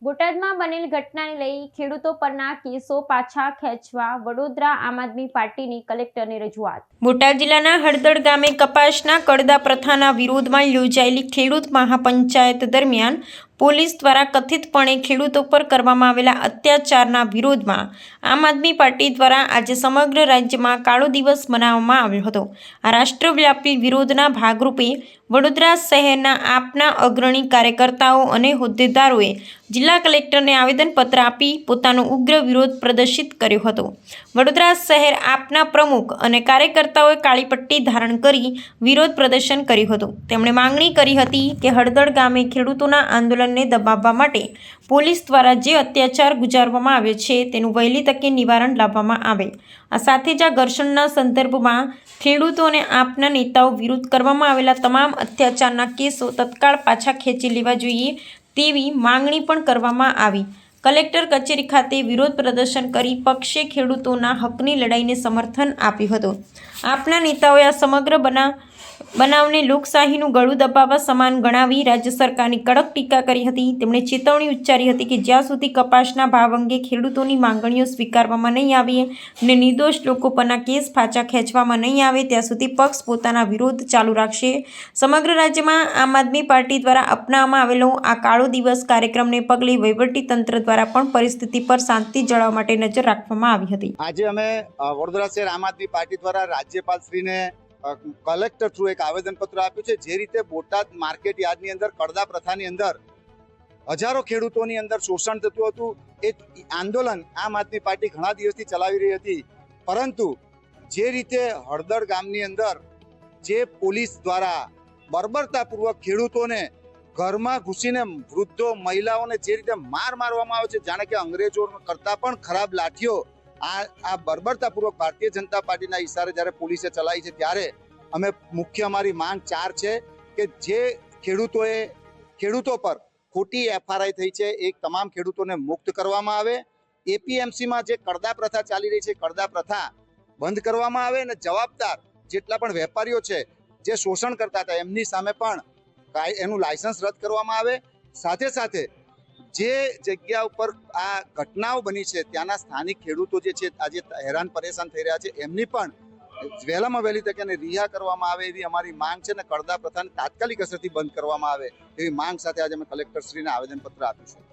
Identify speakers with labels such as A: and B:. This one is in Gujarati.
A: બોટાદમાં બનેલ ઘટનાને લઈ ખેડૂતો પરના કેસો પાછા ખેંચવા વડોદરા આમ આદમી પાર્ટીની કલેક્ટરને રજૂઆત। બોટાદ જિલ્લાના હળદળ ગામે કપાસના કડદા પ્રથાના વિરોધમાં યોજાયેલી ખેડૂત મહાપંચાયત દરમિયાન પોલીસ દ્વારા કથિતપણે ખેડૂતો પર કરવામાં આવેલા અત્યાચારના વિરોધમાં આમ આદમી પાર્ટી દ્વારા આજે સમગ્ર રાજ્યમાં કાળો દિવસ મનાવવામાં આવ્યો હતો। આ રાષ્ટ્રવ્યાપી વિરોધના ભાગરૂપે વડોદરા શહેરના આપના અગ્રણી કાર્યકર્તાઓ અને હોદ્દેદારોએ જિલ્લા કલેક્ટરને આવેદનપત્ર આપી પોતાનો ઉગ્ર વિરોધ પ્રદર્શિત કર્યો હતો। વડોદરા શહેર આપના પ્રમુખ અને કાર્યકર્તાઓએ કાળી પટ્ટી ધારણ કરી વિરોધ પ્રદર્શન કર્યું હતું। તેમણે માંગણી કરી હતી કે હળદળ ગામે ખેડૂતોના આંદોલનને દબાવવા માટે પોલીસ દ્વારા જે અત્યાચાર ગુજારવામાં આવ્યો છે તેનું વહેલી તકે નિવારણ લાવવામાં આવે। આ સાથે જ આ ઘર્ષણના સંદર્ભમાં ખેડૂતો અને આપના નેતાઓ વિરુદ્ધ કરવામાં આવેલા તમામ અત્યાચારના કેસો તત્કાળ પાછા ખેંચી લેવા જોઈએ તેવી માંગણી પણ કરવામાં આવી। કલેક્ટર કચેરી ખાતે વિરોધ પ્રદર્શન કરી પક્ષે ખેડૂતોના હકની લડાઈને સમર્થન આપ્યું હતું। આપના નેતાઓએ આ સમગ્ર બનાવને લોકશાહીનું ગળું દબાવવા સમાન ગણાવી રાજ્ય સરકારની કડક ટીકા કરી હતી। તેમણે ચેતવણી ઉચ્ચારી હતી કે જ્યાં સુધી કપાસના ભાવ અંગે ખેડૂતોની માંગણીઓ સ્વીકારવામાં નહીં આવે અને નિર્દોષ લોકો પરના કેસ પાછા ખેંચવામાં નહીં આવે ત્યાં સુધી પક્ષ પોતાના વિરોધ ચાલુ રાખશે। સમગ્ર રાજ્યમાં આમ આદમી પાર્ટી દ્વારા અપનાવવામાં આવેલો આ કાળો દિવસ કાર્યક્રમને પગલે વહીવટીતંત્ર દ્વારા પણ પરિસ્થિતિ પર શાંતિ જાળવવા માટે નજર રાખવામાં આવી હતી।
B: આજે અમે વડોદરા શહેર આમ આદમી પાર્ટી દ્વારા રાજ્યપાલશ્રીને કલેક્ટર થ્રુ એક આવેદનપત્ર આપ્યું છે। જે રીતે બોટાદ માર્કેટ યાર્ડની અંદર કડદા પ્રથાની અંદર હજારો ખેડૂતોની અંદર શોષણ થતું હતું, એ આંદોલન આમ આદમી પાર્ટી ઘણા દિવસથી ચલાવી રહી હતી, પરંતુ જે રીતે હળદળ ગામની અંદર જે પોલીસ દ્વારા બર્બરતાપૂર્વક ખેડૂતોને ઘરમાં ઘૂસીને વૃદ્ધો મહિલાઓને જે રીતે મારવામાં આવે છે જાણે કે અંગ્રેજો કરતા પણ ખરાબ લાઠીઓ આ બર્બરતાપૂર્વક ભારતીય જનતા પાર્ટીના ઇશારે જ્યારે પોલીસે ચલાવી છે, ત્યારે અમે મુખ્ય અમારી માંગ 4 છે કે જે ખેડૂતો પર ખોટી એફઆરઆઈ થઈ છે એ તમામ ખેડૂતોને મુક્ત કરવામાં આવે। એપીએમસીમાં જે કડદા પ્રથા ચાલી રહી છે, કડદા પ્રથા બંધ કરવામાં આવે અને જવાબદાર જેટલા પણ વેપારીઓ છે જે શોષણ કરતા હતા એમની સામે પણ એનું લાયસન્સ રદ કરવામાં આવે। સાથે સાથે જે જગ્યા ઉપર આ ઘટનાઓ બની છે ત્યાંના સ્થાનિક ખેડૂતો જે છે આજે હેરાન પરેશાન થઈ રહ્યા છે એમની પણ વહેલામાં વહેલી તકે રિહા કરવામાં આવે એવી અમારી માંગ છે અને કડદા પ્રથાને તાત્કાલિક અસરથી બંધ કરવામાં આવે એવી માંગ સાથે આજે અમે કલેક્ટરશ્રીને આવેદનપત્ર આપ્યું છે।